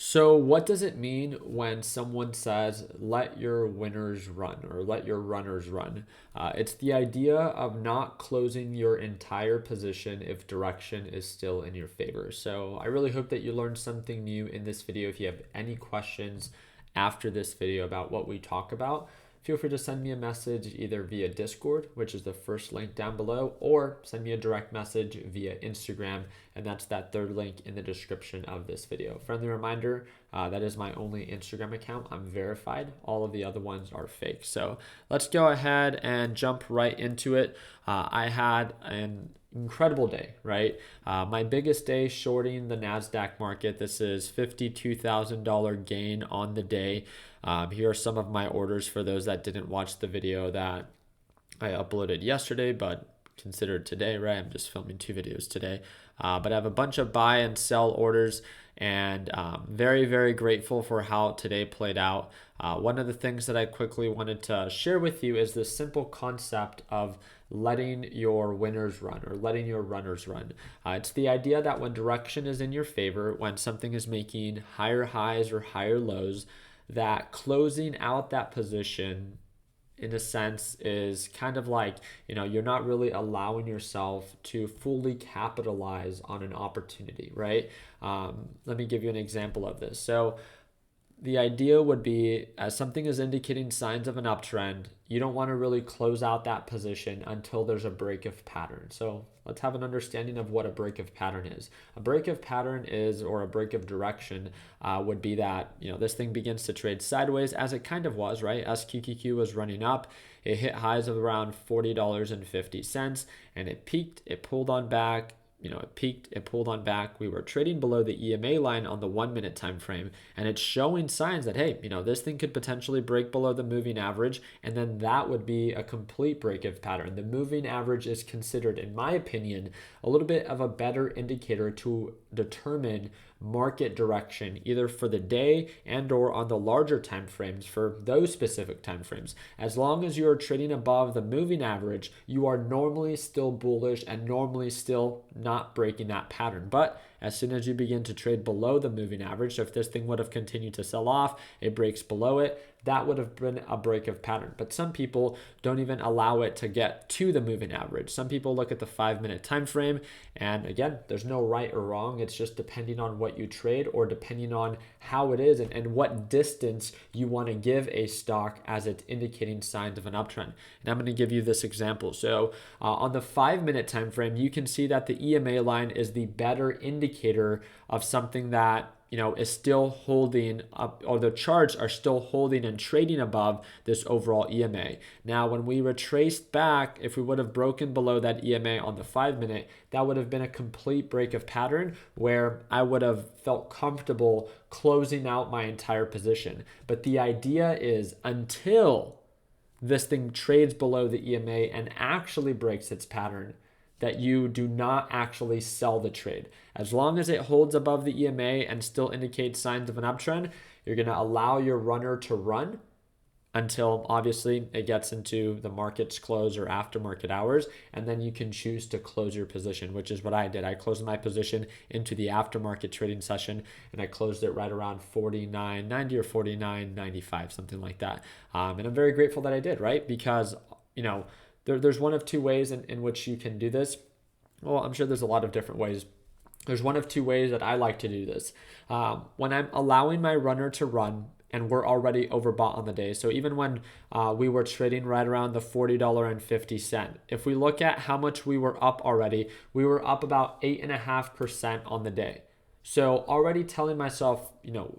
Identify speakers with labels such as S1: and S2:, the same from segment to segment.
S1: So, what does it mean when someone says, let your winners run or let your runners run? It's the idea of not closing your entire position if direction is still in your favor. So, I really hope that you learned something new in this video. If you have any questions after this video about what we talk about, feel free to send me a message either via Discord, which is the first link down below, or send me a direct message via Instagram, and that's that third link in the description of this video. Friendly reminder, that is my only Instagram account. I'm verified. All of the other ones are fake. So let's go ahead and jump right into it. I had an incredible day, right? My biggest day shorting the NASDAQ market. This is $52,000 gain on the day. Here are some of my orders for those that didn't watch the video that I uploaded yesterday, but considered today, right? I'm just filming two videos today. But I have a bunch of buy and sell orders, and very, very grateful for how today played out. One of the things that I quickly wanted to share with you is this simple concept of letting your winners run or letting your runners run. It's the idea that when direction is in your favor, when something is making higher highs or higher lows, that closing out that position in a sense is kind of like, you're not really allowing yourself to fully capitalize on an opportunity, right? Let me give you an example of this. So the idea would be, as something is indicating signs of an uptrend, you don't want to really close out that position until there's a break of pattern. So let's have an understanding of what a break of pattern is. A break of pattern is, or a break of direction would be that, this thing begins to trade sideways, as it kind of was, right? SQQQ was running up. It hit highs of around $40.50, and it peaked, it pulled on back, it peaked, it pulled on back. We were trading below the EMA line on the 1 minute time frame, and it's showing signs that, hey, this thing could potentially break below the moving average, and then that would be a complete break of pattern. The moving average is considered, in my opinion, a little bit of a better indicator to determine market direction, either for the day and or on the larger time frames for those specific time frames. As long as you're trading above the moving average, you are normally still bullish and normally still not breaking that pattern. But as soon as you begin to trade below the moving average, so if this thing would have continued to sell off, it breaks below it, that would have been a break of pattern. But some people don't even allow it to get to the moving average. Some people look at the 5 minute time frame, and again, there's no right or wrong. It's just depending on what you trade or depending on how it is and what distance you want to give a stock as it's indicating signs of an uptrend. And I'm going to give you this example. So on the 5 minute time frame, you can see that the EMA line is the better indicator of something that is still holding up, or the charts are still holding and trading above this overall EMA. Now, when we retraced back, if we would have broken below that EMA on the 5 minute, that would have been a complete break of pattern where I would have felt comfortable closing out my entire position. But the idea is, until this thing trades below the EMA and actually breaks its pattern, that you do not actually sell the trade. As long as it holds above the EMA and still indicates signs of an uptrend, you're going to allow your runner to run until obviously it gets into the market's close or after market hours, and then you can choose to close your position, which is what I did. I closed my position into the aftermarket trading session, and I closed it right around 49.90 or 49.95, something like that. And I'm very grateful that I did, right? Because, there's one of two ways in which you can do this. Well, I'm sure there's a lot of different ways. There's one of two ways that I like to do this. When I'm allowing my runner to run and we're already overbought on the day. So even when we were trading right around the $40.50, if we look at how much we were up already, we were up about 8.5% on the day. So already telling myself,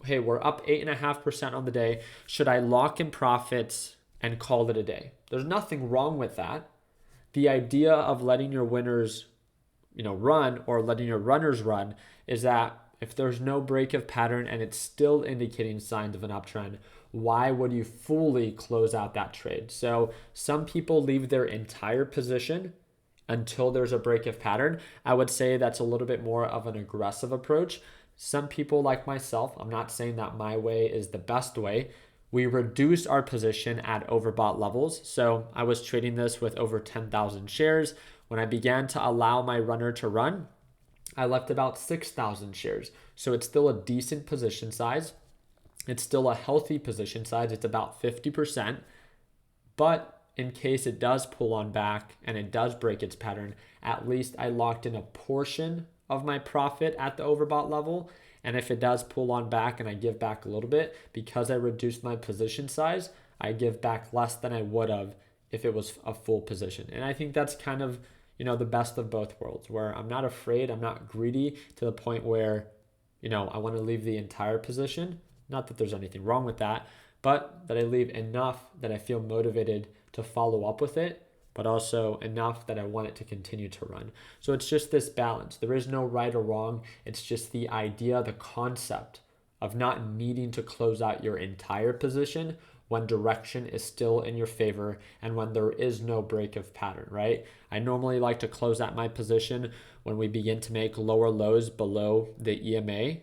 S1: hey, we're up 8.5% on the day. Should I lock in profits and call it a day? There's nothing wrong with that. The idea of letting your winners, run, or letting your runners run, is that if there's no break of pattern and it's still indicating signs of an uptrend, why would you fully close out that trade? So some people leave their entire position until there's a break of pattern. I would say that's a little bit more of an aggressive approach. Some people, like myself, I'm not saying that my way is the best way. We reduced our position at overbought levels. So I was trading this with over 10,000 shares. When I began to allow my runner to run, I left about 6,000 shares. So it's still a decent position size. It's still a healthy position size. It's about 50%. But in case it does pull on back and it does break its pattern, at least I locked in a portion of my profit at the overbought level. And if it does pull on back and I give back a little bit, because I reduced my position size, I give back less than I would have if it was a full position. And I think that's kind of, the best of both worlds, where I'm not afraid, I'm not greedy to the point where, I want to leave the entire position. Not that there's anything wrong with that, but that I leave enough that I feel motivated to follow up with it, but also enough that I want it to continue to run. So it's just this balance. There is no right or wrong. It's just the idea, the concept of not needing to close out your entire position when direction is still in your favor and when there is no break of pattern, right? I normally like to close out my position when we begin to make lower lows below the EMA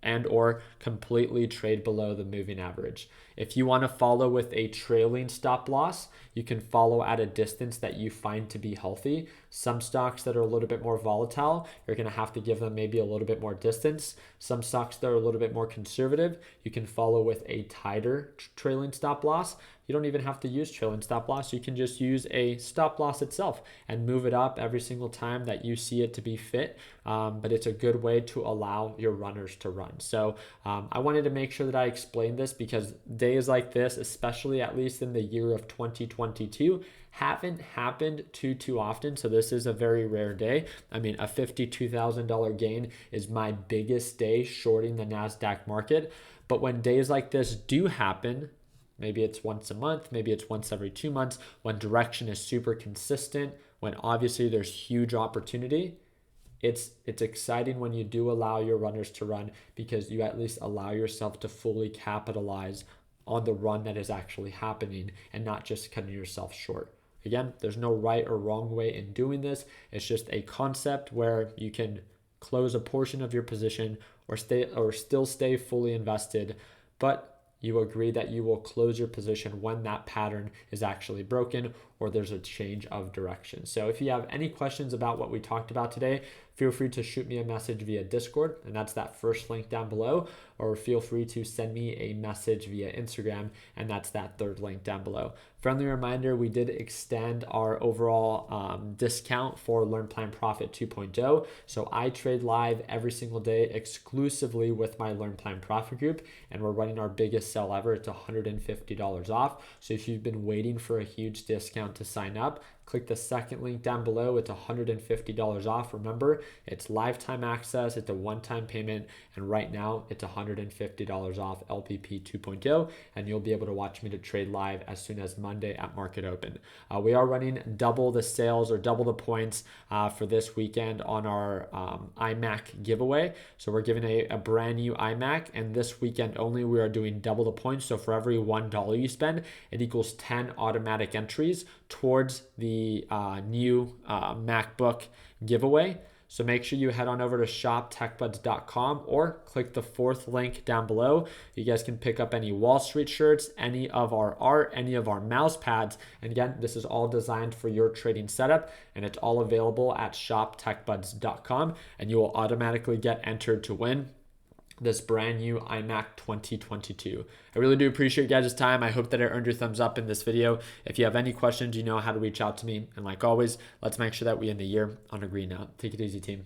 S1: and or completely trade below the moving average. If you want to follow with a trailing stop loss, you can follow at a distance that you find to be healthy. Some stocks that are a little bit more volatile, you're going to have to give them maybe a little bit more distance. Some stocks that are a little bit more conservative, you can follow with a tighter trailing stop loss. You don't even have to use trailing stop loss. You can just use a stop loss itself and move it up every single time that you see it to be fit. But it's a good way to allow your runners to run. So I wanted to make sure that I explained this because days like this, especially at least in the year of 2022, haven't happened too often. So this is a very rare day. I mean, a $52,000 gain is my biggest day shorting the NASDAQ market. But when days like this do happen, maybe it's once a month, maybe it's once every 2 months, when direction is super consistent, when obviously there's huge opportunity, it's exciting when you do allow your runners to run because you at least allow yourself to fully capitalize on the run that is actually happening and not just cutting yourself short. Again, there's no right or wrong way in doing this. It's just a concept where you can close a portion of your position or still stay fully invested, but you agree that you will close your position when that pattern is actually broken or there's a change of direction. So if you have any questions about what we talked about today, feel free to shoot me a message via Discord, and that's that first link down below, or feel free to send me a message via Instagram, and that's that third link down below. Friendly reminder, we did extend our overall discount for Learn Plan Profit 2.0. So I trade live every single day exclusively with my Learn Plan Profit group, and we're running our biggest sale ever. It's $150 off. So if you've been waiting for a huge discount to sign up, click the second link down below. It's $150 off. Remember, it's lifetime access. It's a one-time payment. And right now, it's $150 off LPP 2.0. And you'll be able to watch me to trade live as soon as Monday at market open. We are running double the sales or double the points for this weekend on our iMac giveaway. So we're giving a brand new iMac. And this weekend only, we are doing double the points. So for every $1 you spend, it equals 10 automatic entries towards the new MacBook giveaway. So make sure you head on over to shoptechbuds.com or click the fourth link down below. You guys can pick up any Wall Street shirts, any of our art, any of our mouse pads. And again, this is all designed for your trading setup, and it's all available at shoptechbuds.com, and you will automatically get entered to win this brand new iMac 2022. I really do appreciate you guys' time. I hope that I earned your thumbs up in this video. If you have any questions, you know how to reach out to me. And like always, let's make sure that we end the year on a green note. Take it easy, team.